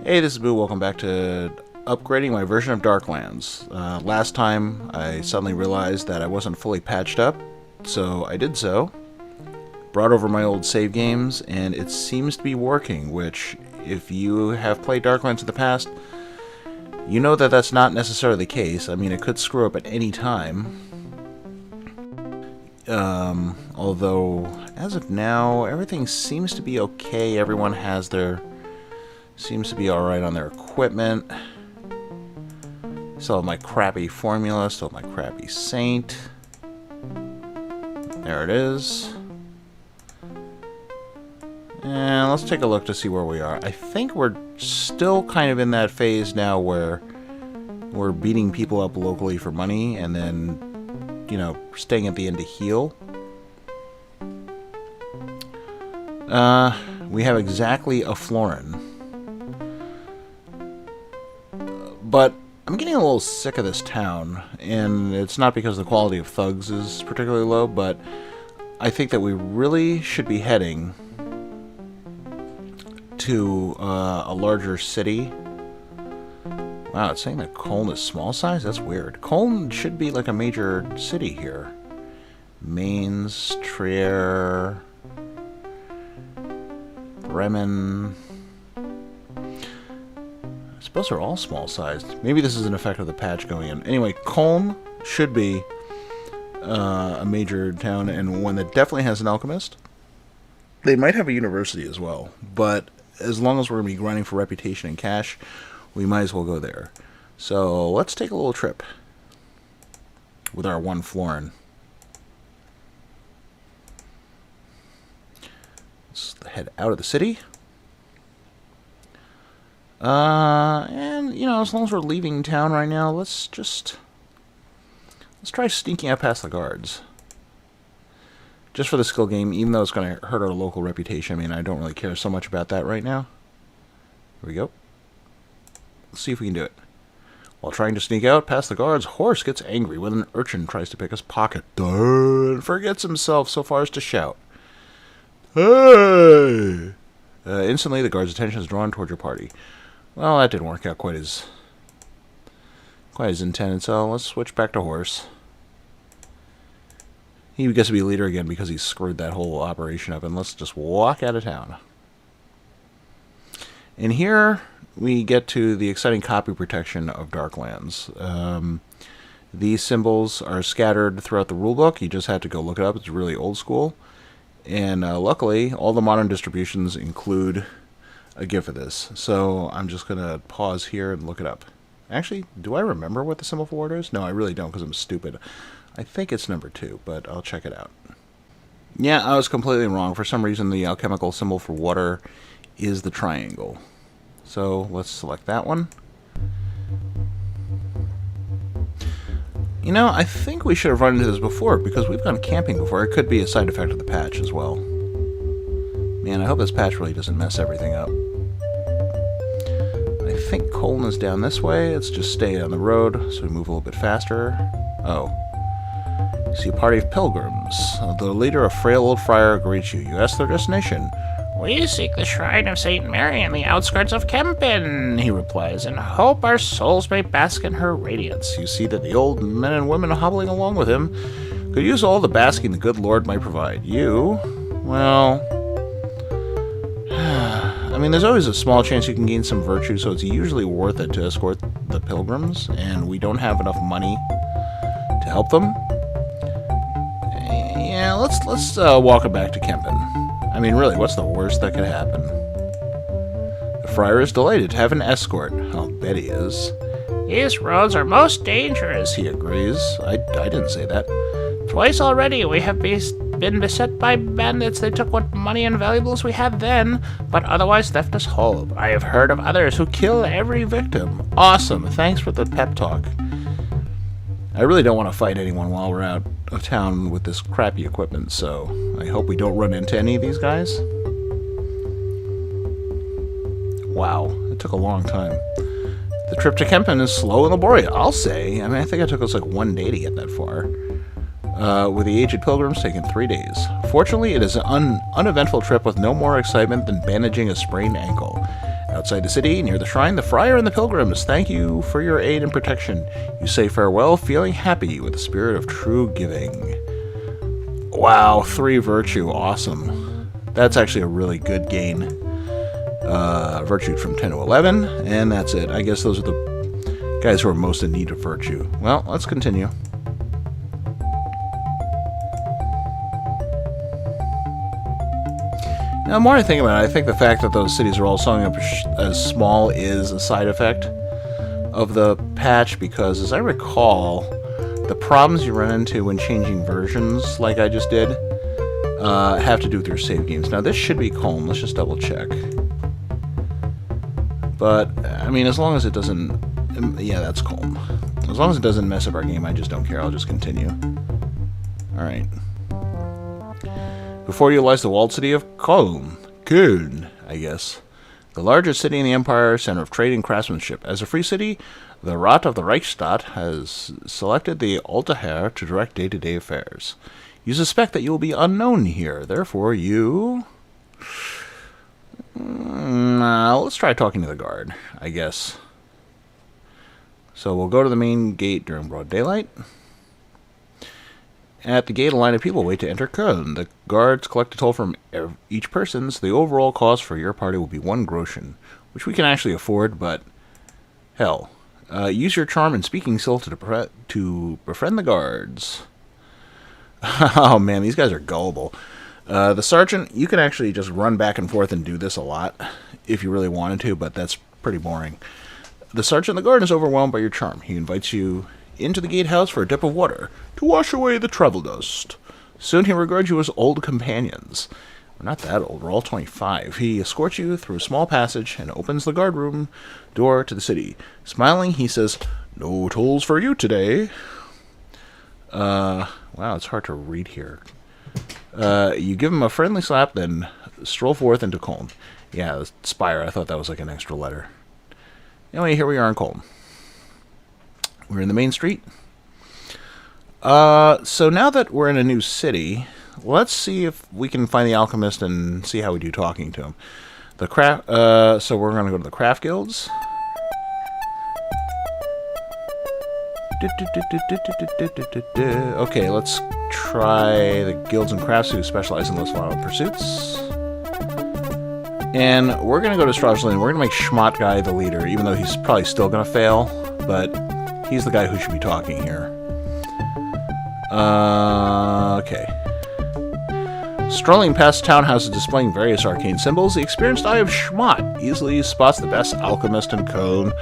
Hey, this is Boo. Welcome back to upgrading my version of Darklands. Last time I suddenly realized that I wasn't fully patched up, so I did so. Brought over my old save games, and it seems to be working, which, if you have played Darklands in the past, you know that that's not necessarily the case. I mean, it could screw up at any time. Although, as of now, everything seems to be okay. Everyone has their... seems to be alright on their equipment. Still have my crappy formula, still have my crappy saint. There it is. And let's take a look to see where we are. I think we're still kind of in that phase now where we're beating people up locally for money and then, you know, staying at the end to heal. We have exactly a florin. But I'm getting a little sick of this town, and it's not because the quality of thugs is particularly low, but I think that we really should be heading to a larger city. Wow, it's saying that Koln is small size? That's weird. Koln should be like a major city here. Mainz, Trier, Bremen... Those are all small-sized. Maybe this is an effect of the patch going in. Anyway, Koln should be a major town, and one that definitely has an alchemist. They might have a university as well, but as long as we're going to be grinding for reputation and cash, we might as well go there. So let's take a little trip with our one florin. Let's head out of the city. And, you know, as long as we're leaving town right now, let's try sneaking out past the guards. Just for the skill game, even though it's going to hurt our local reputation. I mean, I don't really care so much about that right now. Here we go. Let's see if we can do it. While trying to sneak out past the guards, Horse gets angry when an urchin tries to pick his pocket. And forgets himself so far as to shout, "Hey!" Instantly, the guard's attention is drawn toward your party. Well, that didn't work out quite as intended, so let's switch back to Horse. He gets to be leader again because he screwed that whole operation up, and let's just walk out of town. And here we get to the exciting copy protection of Darklands. These symbols are scattered throughout the rulebook. You just have to go look it up. It's really old school. And luckily, all the modern distributions include a GIF of this. So I'm just going to pause here and look it up. Actually, do I remember what the symbol for water is? No, I really don't because I'm stupid. I think it's number 2, but I'll check it out. Yeah, I was completely wrong. For some reason, the alchemical symbol for water is the triangle. So let's select that one. You know, I think we should have run into this before, because we've gone camping before. It could be a side effect of the patch as well. Man, I hope this patch really doesn't mess everything up. I think Koln is down this way. Let's just stay on the road, so we move a little bit faster. Oh. You see a party of pilgrims. The leader, a frail old friar, greets you. You ask their destination. "We seek the shrine of St. Mary in the outskirts of Kempen," he replies, "and hope our souls may bask in her radiance." You see that the old men and women hobbling along with him could use all the basking the good Lord might provide. You, well... I mean, there's always a small chance you can gain some virtue, so it's usually worth it to escort the pilgrims, and we don't have enough money to help them. Yeah, let's walk it back to Kempen. I mean, really, what's the worst that could happen? The friar is delighted to have an escort. I'll bet he is. "These roads are most dangerous," He agrees. I didn't say that. "Twice already we have been beset by bandits. They took what money and valuables we had then, but otherwise left us whole. But I have heard of others who kill every victim." Awesome. Thanks for the pep talk. I really don't want to fight anyone while we're out of town with this crappy equipment, so I hope we don't run into any of these guys. Wow, it took a long time. The trip to Kempen is slow and laborious, I'll say. I mean, I think it took us like 1 day to get that far. With the aged pilgrims taking 3 days. Unfortunately, it is an uneventful trip with no more excitement than bandaging a sprained ankle. Outside the city, near the shrine, the friar and the pilgrims thank you for your aid and protection. You say farewell, feeling happy with the spirit of true giving. Wow, 3 virtue, awesome. That's actually a really good gain. Virtue from 10 to 11, and that's it. I guess those are the guys who are most in need of virtue. Well, let's continue. Now, the more I think about it, I think the fact that those cities are all showing up as small is a side effect of the patch, because as I recall, the problems you run into when changing versions, like I just did, have to do with your save games. Now, this should be Koln. Let's just double check. But, I mean, as long as it doesn't... Yeah, that's Koln. As long as it doesn't mess up our game, I just don't care. I'll just continue. Alright. Before you lies the walled city of Cologne, I guess. The largest city in the Empire, center of trade and craftsmanship. As a free city, the Rat of the Reichsstadt has selected the Altaherr to direct day-to-day affairs. You suspect that you will be unknown here, therefore you... let's try talking to the guard, I guess. So we'll go to the main gate during broad daylight. At the gate, a line of people wait to enter Cologne. The guards collect a toll from each person, so the overall cost for your party will be 1 groschen, which we can actually afford, but hell. Use your charm and speaking skill to befriend the guards. Oh man, these guys are gullible. The sergeant, you can actually just run back and forth and do this a lot if you really wanted to, but that's pretty boring. The sergeant in the garden is overwhelmed by your charm. He invites you into the gatehouse for a dip of water to wash away the travel dust. Soon he regards you as old companions. We're not that old, we're all 25. He escorts you through a small passage and opens the guard room door to the city. Smiling, he says, "No tolls for you today." Wow, it's hard to read here. You give him a friendly slap, then stroll forth into Koln. Yeah, Spire, I thought that was like an extra letter. Anyway, here we are in Koln. We're in the main street. So now that we're in a new city, let's see if we can find the alchemist and see how we do talking to him. So we're going to go to the craft guilds. Okay, let's try the guilds and crafts who specialize in those vital pursuits. And we're going to go to Strasbourg. We're going to make Schmott guy the leader, even though he's probably still going to fail. But he's the guy who should be talking here. Okay. Strolling past townhouses displaying various arcane symbols, the experienced eye of Schmott easily spots the best alchemist in Cologne,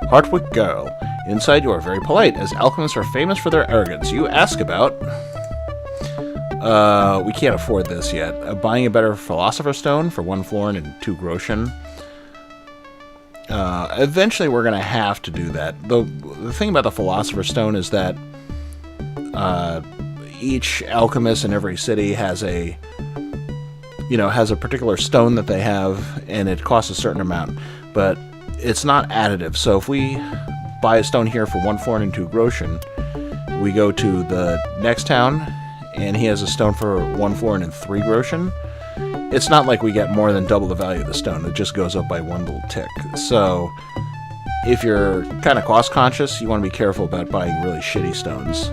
Hartwig Girl. Inside, you are very polite, as alchemists are famous for their arrogance. You ask about... we can't afford this yet. Buying a better philosopher's stone for 1 florin and 2 groschen. Eventually, we're going to have to do that. The thing about the philosopher's stone is that each alchemist in every city has a particular stone that they have, and it costs a certain amount. But it's not additive. So if we buy a stone here for 1 florin and 2 groschen, we go to the next town, and he has a stone for 1 florin and 3 groschen. It's not like we get more than double the value of the stone. It just goes up by 1 little tick. So if you're kind of cost conscious, you want to be careful about buying really shitty stones.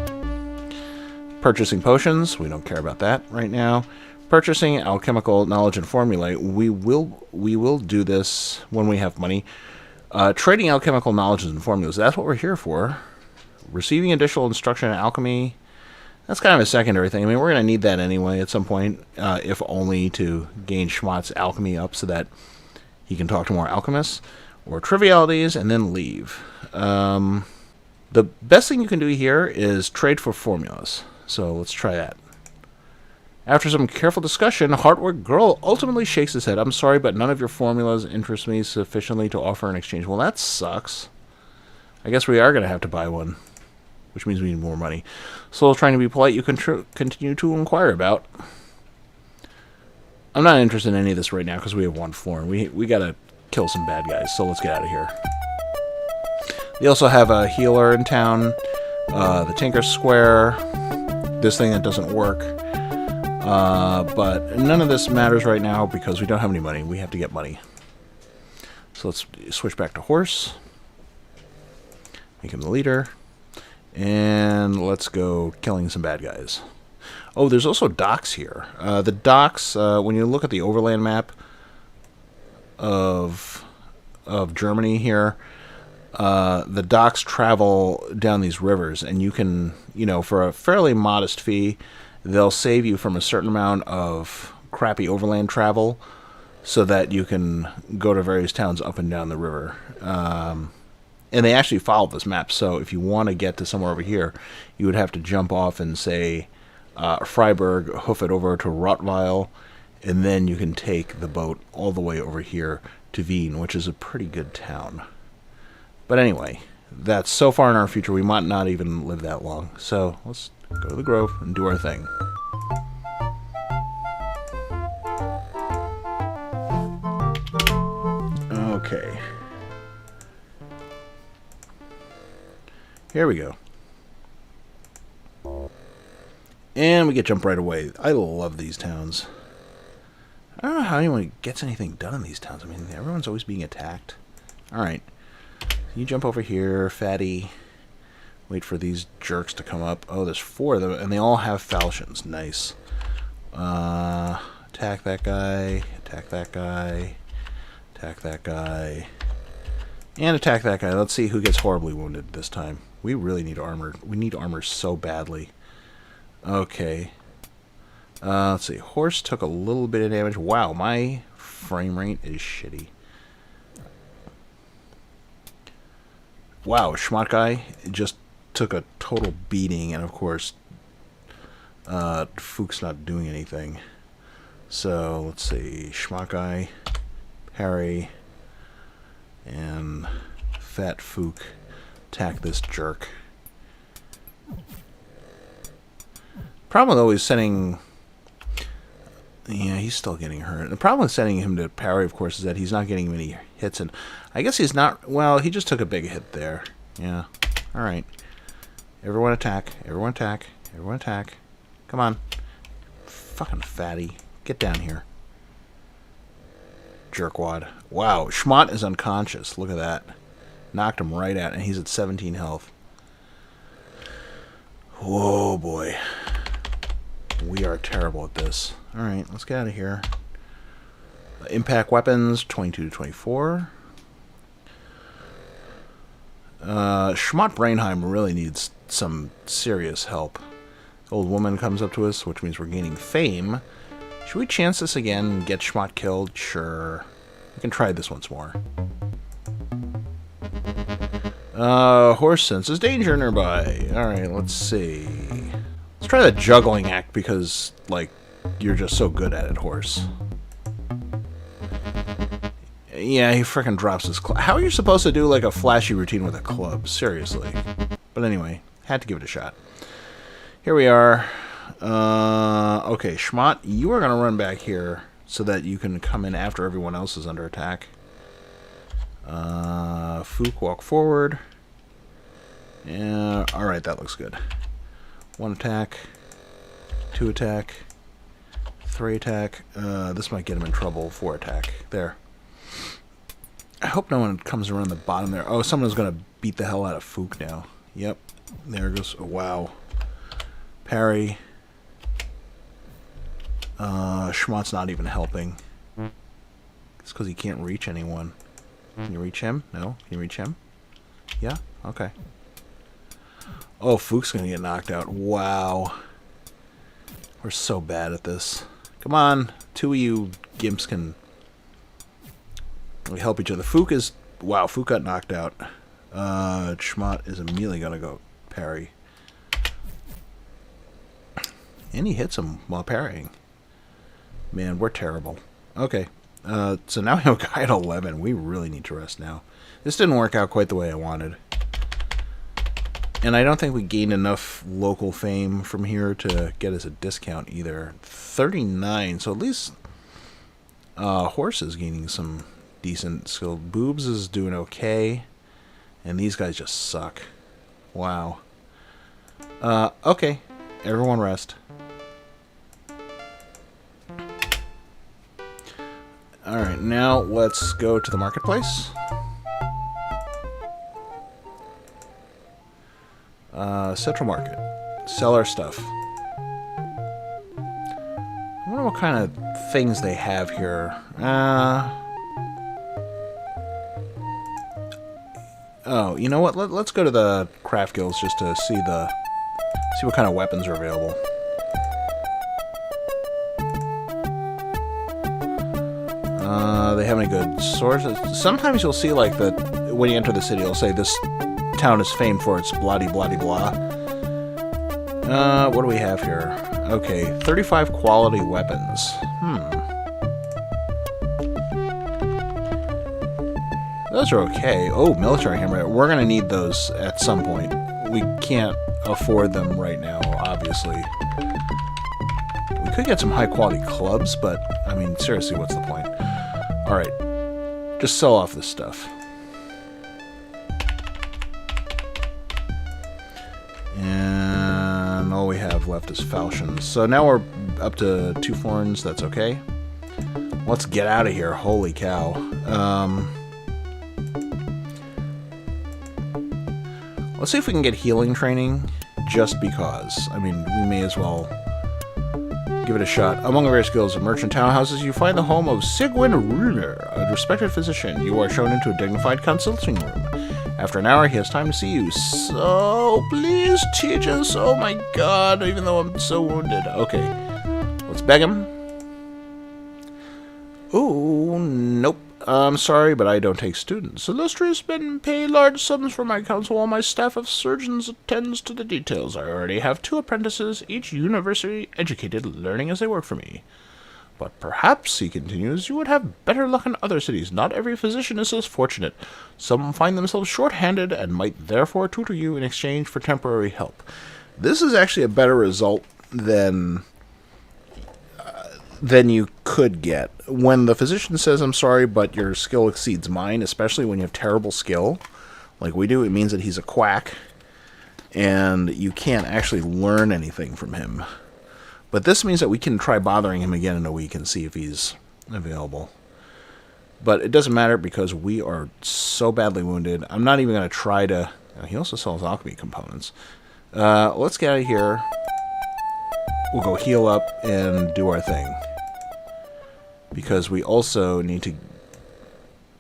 Purchasing potions, we don't care about that right now. Purchasing alchemical knowledge and formulae, we will do this when we have money. Trading alchemical knowledge and formulas, that's what we're here for. Receiving additional instruction in alchemy, that's kind of a secondary thing. I mean, we're going to need that anyway at some point, if only to gain Schmott's alchemy up so that he can talk to more alchemists. Or trivialities, and then leave. The best thing you can do here is trade for formulas. So let's try that. After some careful discussion, Hartwig Girl ultimately shakes his head. I'm sorry, but none of your formulas interest me sufficiently to offer an exchange. Well, that sucks. I guess we are going to have to buy one, which means we need more money. So, trying to be polite, you can continue to inquire about. I'm not interested in any of this right now because we have 1 florin. We got to kill some bad guys, so let's get out of here. They also have a healer in town, the Tinker Square, this thing that doesn't work. But none of this matters right now because we don't have any money. We have to get money. So let's switch back to horse. Make him the leader. And let's go killing some bad guys. Oh, there's also docks here. The docks, when you look at the overland map of Germany here, the docks travel down these rivers, and you can, for a fairly modest fee, they'll save you from a certain amount of crappy overland travel so that you can go to various towns up and down the river. And they actually follow this map, so if you want to get to somewhere over here, you would have to jump off and say Freiburg, hoof it over to Rottweil, and then you can take the boat all the way over here to Wien, which is a pretty good town. But anyway, that's so far in our future, we might not even live that long. So let's go to the Grove and do our thing. Okay. Here we go. And we get jump right away. I love these towns. I don't know how anyone gets anything done in these towns. I mean, everyone's always being attacked. Alright. You jump over here, fatty. Wait for these jerks to come up. Oh, there's 4 of them, and they all have falchions. Nice. Attack that guy. Attack that guy. Attack that guy. And attack that guy. Let's see who gets horribly wounded this time. We really need armor. We need armor so badly. Okay. Let's see. Horse took a little bit of damage. Wow, my frame rate is shitty. Wow, Schmott guy just took a total beating, and of course, Fuchs not doing anything. So, let's see. Schmott guy, parry, and Fat Fook attack this jerk. Problem though is sending... Yeah, he's still getting hurt. The problem with sending him to parry, of course, is that he's not getting many hits. And I guess he's not... Well, he just took a big hit there. Yeah. Alright. Everyone attack. Everyone attack. Everyone attack. Come on. Fucking fatty. Get down here. Jerkwad. Wow. Schmott is unconscious. Look at that. Knocked him right out. And he's at 17 health. Whoa, boy. We are terrible at this. Alright, let's get out of here. Impact weapons, 22 to 24. Schmott Brainheim really needs some serious help. Old woman comes up to us, which means we're gaining fame. Should we chance this again and get Schmott killed? Sure. We can try this once more. Horse senses danger nearby. Alright, let's see. Let's try the juggling act because, like, you're just so good at it, horse. Yeah, he frickin' drops his club. How are you supposed to do, like, a flashy routine with a club? Seriously. But anyway, had to give it a shot. Here we are. Okay, Schmott, you are going to run back here so that you can come in after everyone else is under attack. Fook, walk forward. Yeah, alright, that looks good. 1 attack, 2 attack, 3 attack. This might get him in trouble. 4 attack. There. I hope no one comes around the bottom there. Oh, someone's going to beat the hell out of Fook now. Yep. There goes. Oh, wow. Parry. Schmott's not even helping. It's because he can't reach anyone. Can you reach him? No? Can you reach him? Yeah? Okay. Oh, Fook's gonna get knocked out. Wow. We're so bad at this. Come on. 2 of you gimps can... We help each other. Fook is... Wow, Fook got knocked out. Schmott is immediately gonna go parry. And he hits him while parrying. Man, we're terrible. Okay. So now we have a guy at 11. We really need to rest now. This didn't work out quite the way I wanted. And I don't think we gained enough local fame from here to get us a discount either. 39, so at least Horse is gaining some decent skill. Boobs is doing okay. And these guys just suck. Wow. Okay. Everyone rest. Alright, now let's go to the marketplace. Central Market. Sell our stuff. I wonder what kind of things they have here. Oh, you know what? Let's go to the craft guilds just to see what kind of weapons are available. They have any good swords? Sometimes you'll see like that when you enter the city, it'll say this town is famed for its bloody blah blah. What do we have here? Okay, 35 quality weapons. Those are okay. Oh, military hammer. We're gonna need those at some point. We can't afford them right now, obviously. We could get some high quality clubs, but I mean, seriously, what's the point? Alright, just sell off this stuff. And all we have left is falchions. So now we're up to 2 florins, that's okay. Let's get out of here, holy cow. Let's see if we can get healing training, just because. I mean, we may as well give it a shot. Among the various guilds of merchant townhouses, you find the home of Sigwin Ruler, a respected physician. You are shown into a dignified consulting room. After an hour, he has time to see you. So, please teach us. Oh my god, even though I'm so wounded. Okay, let's beg him. Ooh, nope. I'm sorry, but I don't take students. Illustrious men pay large sums for my counsel, while my staff of surgeons attends to the details. I already have 2 apprentices, each university educated, learning as they work for me. But perhaps, he continues, you would have better luck in other cities. Not every physician is as fortunate. Some find themselves short-handed and might therefore tutor you in exchange for temporary help. This is actually a better result than you could get. When the physician says, I'm sorry, but your skill exceeds mine, especially when you have terrible skill, like we do, it means that he's a quack, and you can't actually learn anything from him. But this means that we can try bothering him again in a week and see if he's available. But it doesn't matter because we are so badly wounded. I'm not even going to try to... he also sells alchemy components. Let's get out of here. We'll go heal up and do our thing. Because we also need to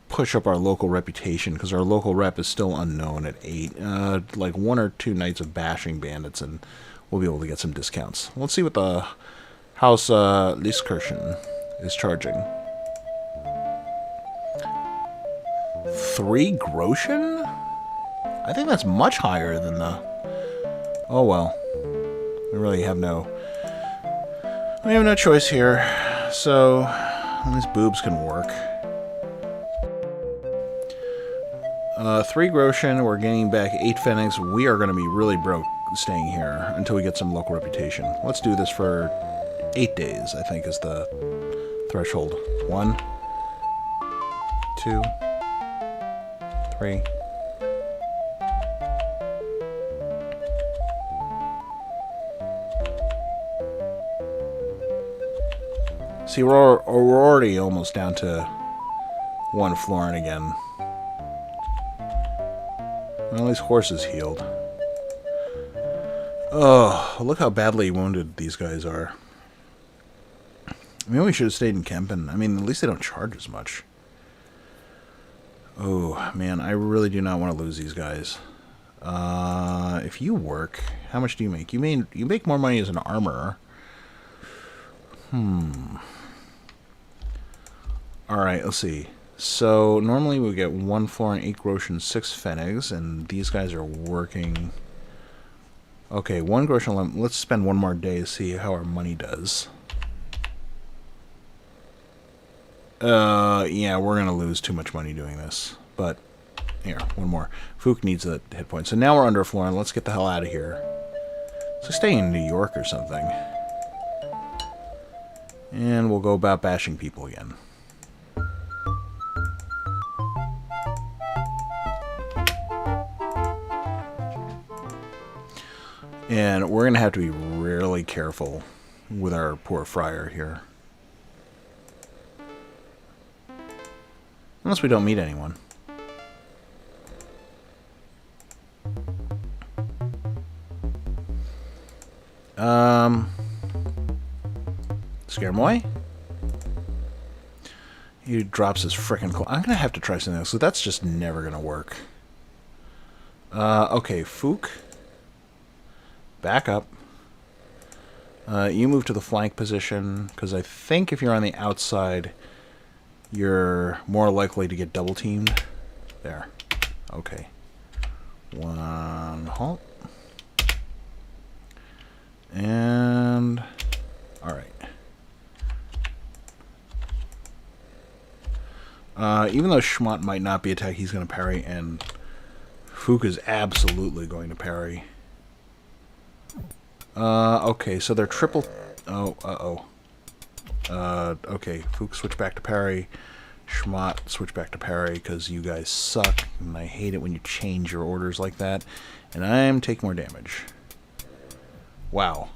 push up our local reputation, because our local rep is still unknown at 8. Like 1 or 2 nights of bashing bandits, and we'll be able to get some discounts. Let's see what the House Liskirchen is charging. 3 groschen? I think that's much higher than the... Oh well. We really have no... We have no choice here. So... these boobs can work. 3 groschen, we're gaining back 8 pfennigs. We are going to be really broke staying here until we get some local reputation. Let's do this for 8 days, I think, is the threshold. 1, 2, 3. See, we're already almost down to 1 florin again. Well, these horses healed. Oh, look how badly wounded these guys are. Maybe we should have stayed in Kempen. I mean, at least they don't charge as much. Oh, man, I really do not want to lose these guys. If you work, how much do you make? You make more money as an armorer. Alright, let's see. So, normally we get 1 florin, 8 groschen, 6 pfennigs, and these guys are working... Okay, 1 groschen, let's spend 1 more day to see how our money does. Yeah, we're gonna lose too much money doing this. But, here, 1 more. Fook needs a hit point. So now we're under a florin, let's get the hell out of here. So stay in New York or something. And we'll go about bashing people again. And we're going to have to be really careful with our poor friar here. Unless we don't meet anyone. Scare him away. He drops his frickin' coal. I'm gonna have to try something else, so that's just never gonna work. Okay, Fook. Back up. You move to the flank position, because I think if you're on the outside, you're more likely to get double teamed. There. Okay. One halt. And... alright. Even though Schmott might not be attacked, he's going to parry, and Fook is absolutely going to parry. Okay, so they're triple... oh, uh-oh. Okay, Fook switch back to parry. Schmott switch back to parry, because you guys suck, and I hate it when you change your orders like that. And I'm taking more damage. Wow.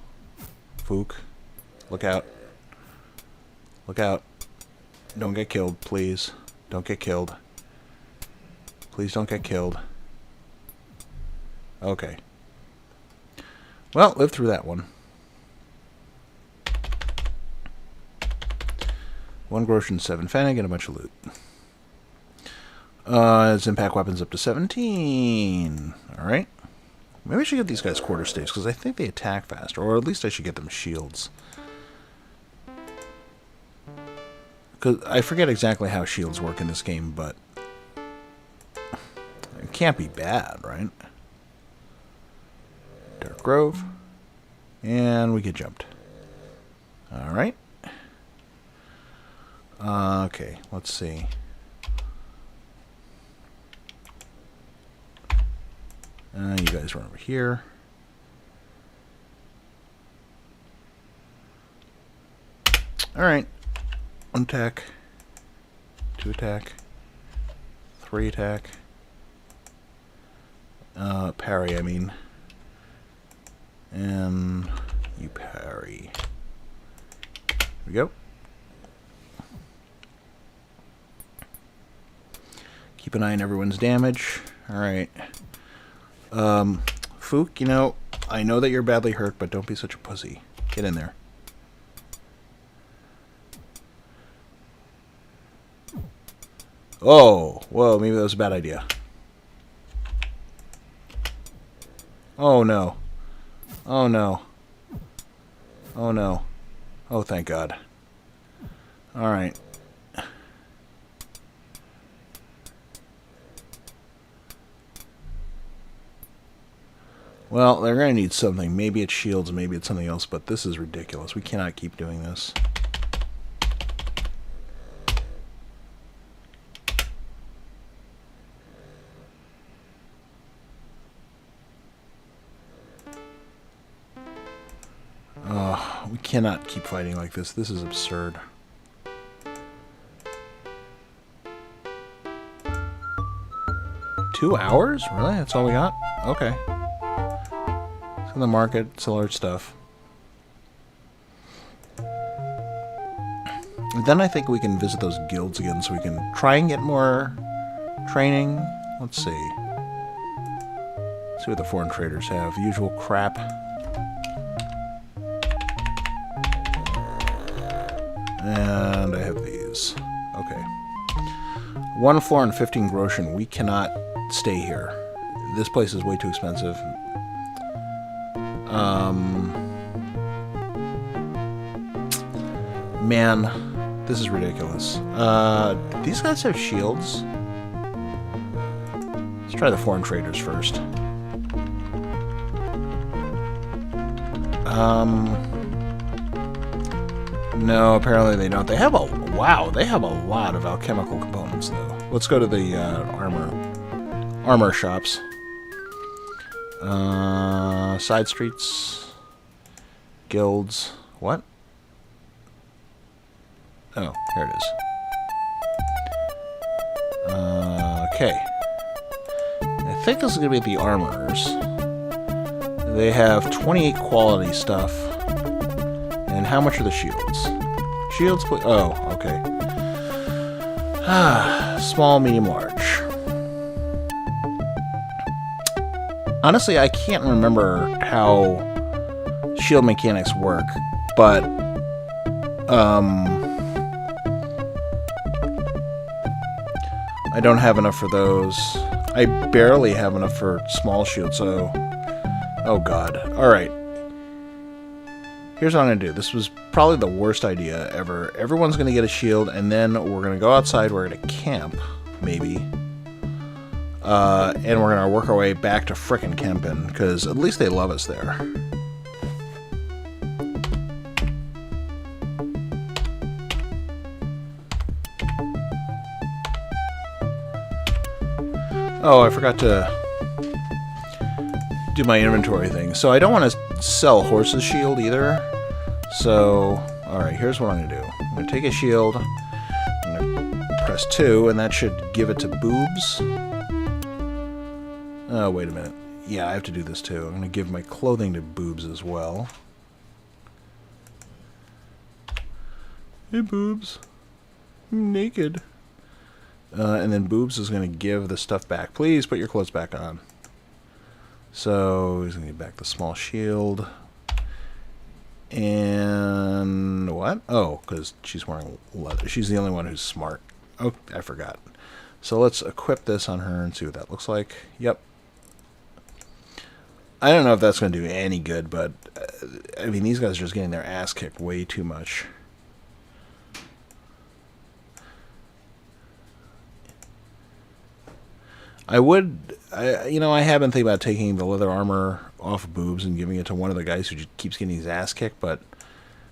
Fook, look out. Look out. Don't get killed, please. Don't get killed. Please don't get killed. Okay. Well, live through that one. 1 groschen, 7 Fennec, and a bunch of loot. His impact weapons up to 17. Alright. Maybe I should get these guys quarter staves, because I think they attack faster. Or at least I should get them shields. Because I forget exactly how shields work in this game, but it can't be bad, right? Dark Grove. And we get jumped. Alright. Okay, let's see. You guys run over here. Alright. 1 attack. 2 attack. 3 attack. Parry, I mean. And you parry. Here we go. Keep an eye on everyone's damage. Alright. Fook, you know, I know that you're badly hurt, but don't be such a pussy. Get in there. Oh, whoa, maybe that was a bad idea. Oh no. Oh no. Oh no. Oh, thank God. Alright. Well, they're going to need something. Maybe it's shields, maybe it's something else, but this is ridiculous. We cannot keep doing this. We cannot keep fighting like this. This is absurd. Two hours? Really? That's all we got? Okay. In the market, sell our stuff. And then I think we can visit those guilds again so we can try and get more training. Let's see. Let's see what the foreign traders have. Usual crap. And I have these. Okay. 1 floor and 15 groschen. We cannot stay here. This place is way too expensive. Man, this is ridiculous. These guys have shields. Let's try the foreign traders first. No, apparently they don't. They have a... wow, they have a lot of alchemical components, though. Let's go to the armor shops. Side streets. Guilds. What? Oh, here it is. Okay. I think this is going to be the armorers. They have 28 quality stuff. And how much are the shields? Shields, please. Oh, okay. Small, medium, large. Honestly, I can't remember how shield mechanics work, but I don't have enough for those. I barely have enough for small shield, so... Oh god. Alright. Here's what I'm going to do. This was probably the worst idea ever. Everyone's going to get a shield, and then we're going to go outside. We're going to camp, maybe. And we're going to work our way back to frickin' Kempen, because at least they love us there. Oh, I forgot to do my inventory thing. So I don't want to sell Horse's shield either. So, alright, here's what I'm going to do. I'm going to take a shield, I'm going to press 2, and that should give it to Boobs. Oh, wait a minute. Yeah, I have to do this too. I'm going to give my clothing to Boobs as well. Hey, Boobs. I'm naked. And then Boobs is going to give the stuff back. Please put your clothes back on. So he's going to give back the small shield. And what? Oh, because she's wearing leather. She's the only one who's smart. Oh, I forgot. So let's equip this on her and see what that looks like. Yep. I don't know if that's going to do any good, but I mean, these guys are just getting their ass kicked way too much. I have been thinking about taking the leather armor off of Boobs and giving it to one of the guys who just keeps getting his ass kicked, but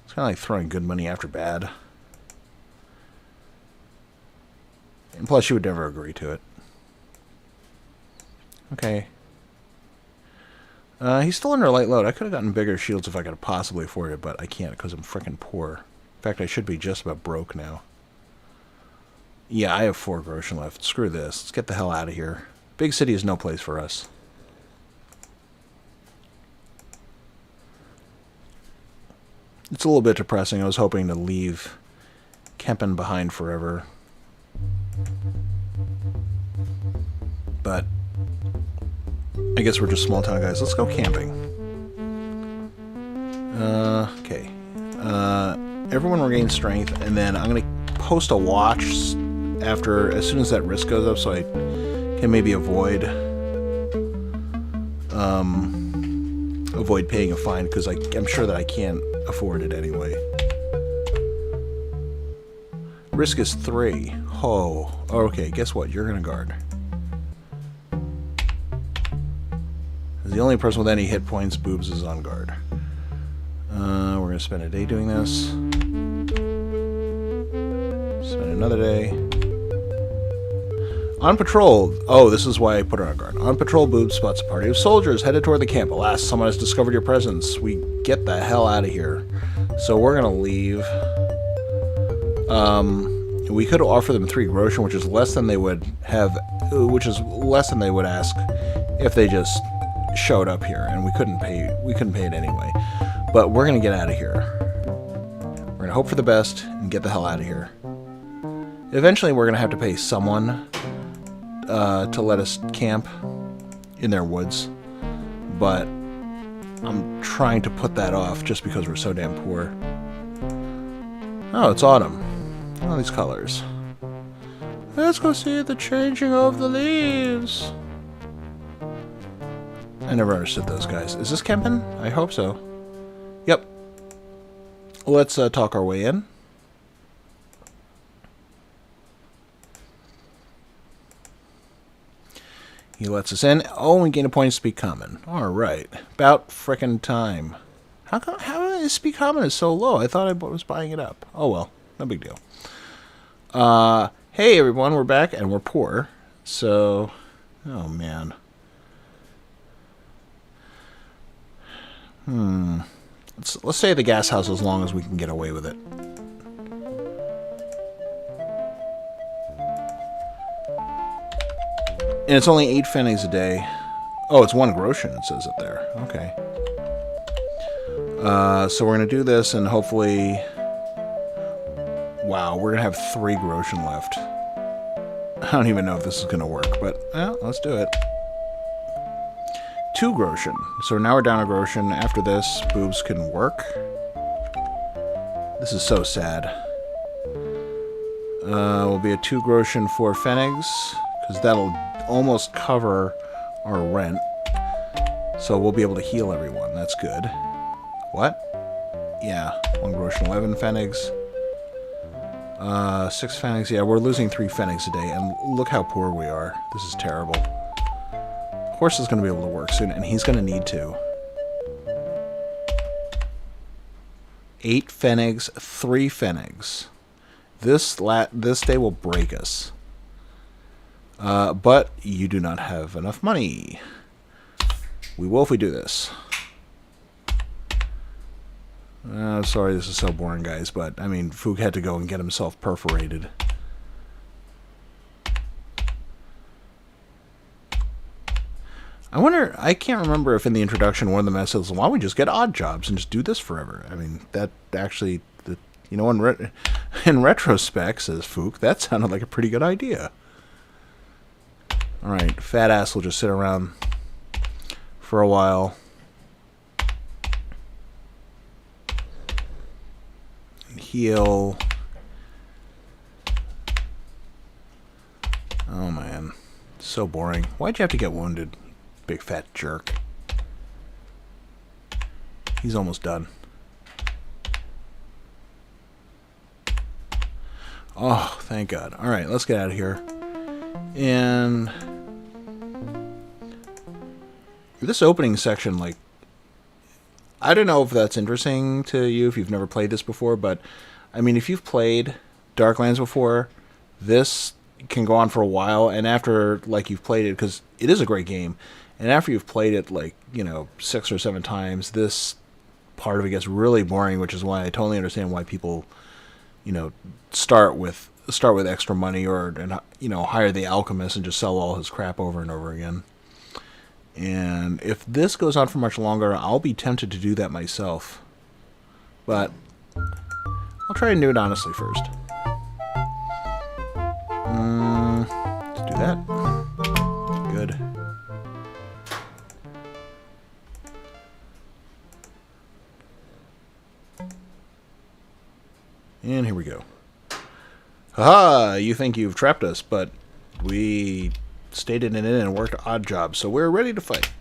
it's kind of like throwing good money after bad. And plus, she would never agree to it. Okay. He's still under a light load. I could have gotten bigger shields if I could have possibly afforded it, but I can't because I'm freaking poor. In fact, I should be just about broke now. Yeah, I have 4 groschen left. Screw this. Let's get the hell out of here. Big city is no place for us. It's a little bit depressing. I was hoping to leave Kempen behind forever. But I guess we're just small town guys. Let's go camping. Okay. Everyone regains strength, and then I'm going to post a watch as soon as that risk goes up, so I can maybe avoid paying a fine, because I'm sure that I can't afford it anyway. Risk is 3. Oh, okay. Guess what? You're gonna guard. The only person with any hit points, Boobs, is on guard. We're gonna spend a day doing this. Spend another day. On patrol. Oh, this is why I put her on guard. On patrol, Boobs spots a party of soldiers headed toward the camp. Alas, someone has discovered your presence. We get the hell out of here. So we're gonna leave. We could offer them 3 groschen, which is less than they would have. Which is less than they would ask if they just showed up here, and we couldn't pay. We couldn't pay it anyway. But we're gonna get out of here. We're gonna hope for the best and get the hell out of here. Eventually, we're gonna have to pay someone to let us camp in their woods, but I'm trying to put that off just because we're so damn poor. Oh, it's autumn. All these colors. Let's go see the changing of the leaves. I never understood those guys. Is this Kempen? I hope so. Yep. Let's talk our way in. He lets us in. Oh, we gain a point to speak common. Alright. About frickin' time. How is speak common is so low? I thought I was buying it up. Oh well. No big deal. Hey everyone, we're back and we're poor. So, oh man. Let's stay at the gasthaus as long as we can get away with it. And it's only 8 pfennigs a day. Oh, it's 1 groschen, it says it there. Okay. So we're going to do this, and hopefully... Wow, we're going to have 3 groschen left. I don't even know if this is going to work, but let's do it. 2 groschen. So now we're down a groschen. After this, boobs can work. This is so sad. Will be a 2 groschen 4 pfennigs, because that'll almost cover our rent. So we'll be able to heal everyone. That's good. What? Yeah, 1 groschen 11 pfennigs. 6 pfennigs. Yeah, we're losing 3 pfennigs a day, and look how poor we are. This is terrible. Horse is going to be able to work soon, and he's going to need to. 8 pfennigs, 3 pfennigs. This day will break us. But you do not have enough money. We will if we do this. Sorry, this is so boring, guys, but, I mean, Fook had to go and get himself perforated. I wonder, I can't remember if in the introduction one of the messages says, why don't we just get odd jobs and just do this forever? I mean, that actually, you know, in retrospect, says Fook, that sounded like a pretty good idea. Alright, fat ass will just sit around for a while. Heal. Oh man, so boring. Why'd you have to get wounded, big fat jerk? He's almost done. Oh, thank God. Alright, let's get out of here. And this opening section, like, I don't know if that's interesting to you if you've never played this before, but I mean, if you've played Darklands before, this can go on for a while, and after, like, you've played it, because it is a great game, and after you've played it, like, you know, 6 or 7 times, this part of it gets really boring, which is why I totally understand why people, you know, start with extra money, or, you know, hire the alchemist and just sell all his crap over and over again. And if this goes on for much longer, I'll be tempted to do that myself. But I'll try and do it honestly first. Let's do that. Good. And here we go. Haha! You think you've trapped us, but we stayed in and worked odd jobs, so we're ready to fight.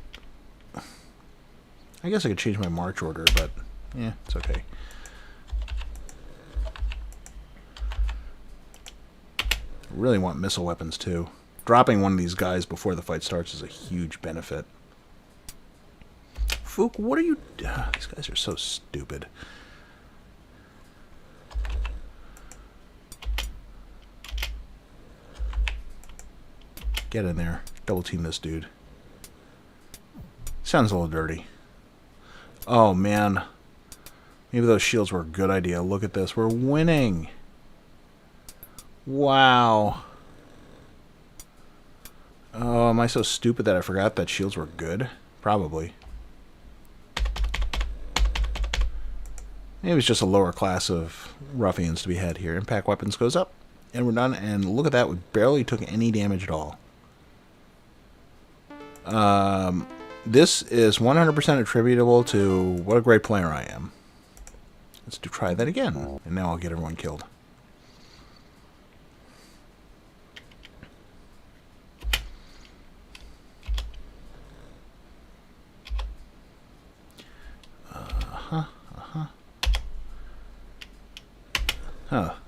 I guess I could change my march order, but yeah, it's okay. I really want missile weapons too. Dropping one of these guys before the fight starts is a huge benefit. Fook, what are you... these guys are so stupid. Get in there. Double team this dude. Sounds a little dirty. Oh, man. Maybe those shields were a good idea. Look at this. We're winning. Wow. Oh, am I so stupid that I forgot that shields were good? Probably. Maybe it's just a lower class of ruffians to be had here. Impact weapons goes up. And we're done. And look at that. We barely took any damage at all. This is 100% attributable to what a great player I am. Let's try that again. And now I'll get everyone killed. Huh.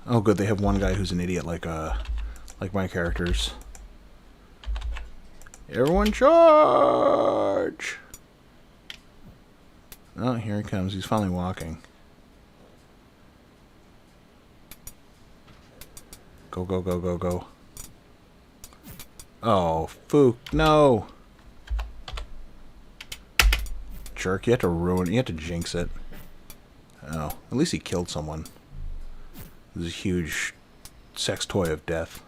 Oh, good. They have one guy who's an idiot like my characters. Everyone charge! Oh, here he comes. He's finally walking. Go, go, go, go, go. Oh, Fook, no! Jerk, you have to ruin it. You have to jinx it. Oh, at least he killed someone. It was a huge sex toy of death.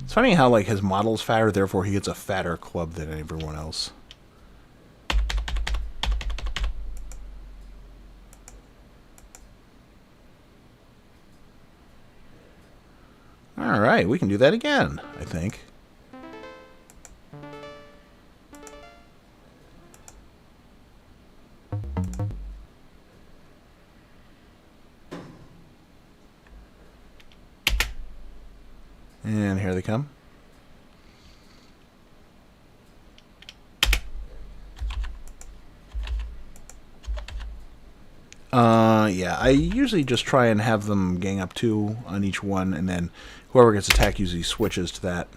It's funny how, like, his model's fatter, therefore he gets a fatter club than everyone else. Alright, we can do that again, I think. And here they come. Yeah, I usually just try and have them gang up 2 on each one, and then whoever gets attacked usually switches to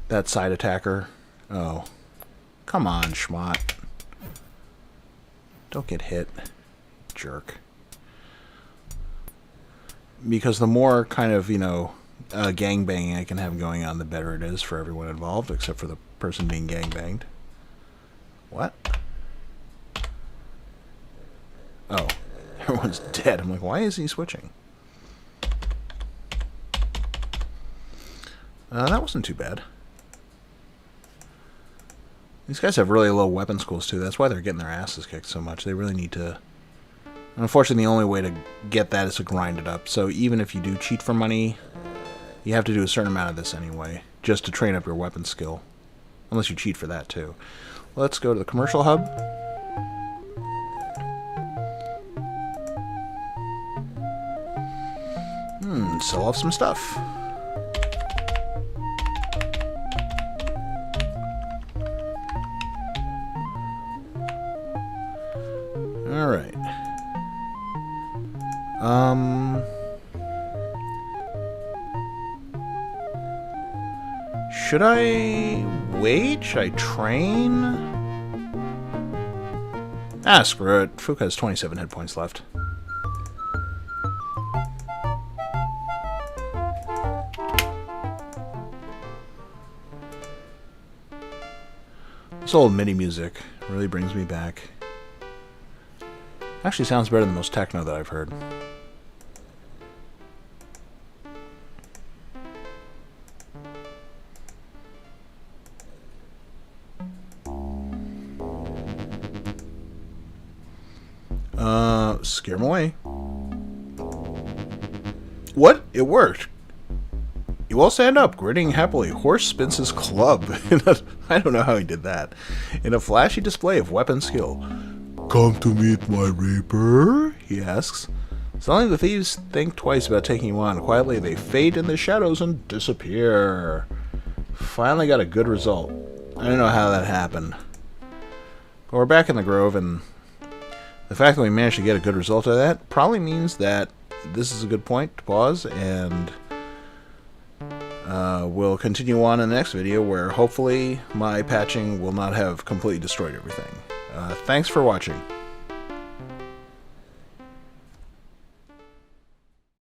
that side attacker. Oh. Come on, schmott. Don't get hit. Jerk. Because the more kind of, you know, gang banging I can have going on, the better it is for everyone involved, except for the person being gang banged. What? Oh, everyone's dead. I'm like, why is he switching? That wasn't too bad. These guys have really low weapon schools, too. That's why they're getting their asses kicked so much. They really need to... Unfortunately, the only way to get that is to grind it up. So even if you do cheat for money, you have to do a certain amount of this anyway, just to train up your weapon skill. Unless you cheat for that, too. Let's go to the commercial hub. Sell off some stuff. Alright. Should I wait? Should I train? Ah, screw it. Fook has 27 hit points left. This old MIDI music really brings me back. Actually sounds better than most techno that I've heard. Scare him away. What? It worked. You all stand up, grinning happily. Horse spins his club. I don't know how he did that. In a flashy display of weapon skill. Come to meet my reaper? He asks. Suddenly the thieves think twice about taking you on. Quietly they fade in the shadows and disappear. Finally got a good result. I don't know how that happened. But we're back in the grove, and the fact that we managed to get a good result of that probably means that this is a good point to pause, and we'll continue on in the next video where hopefully my patching will not have completely destroyed everything. Thanks for watching.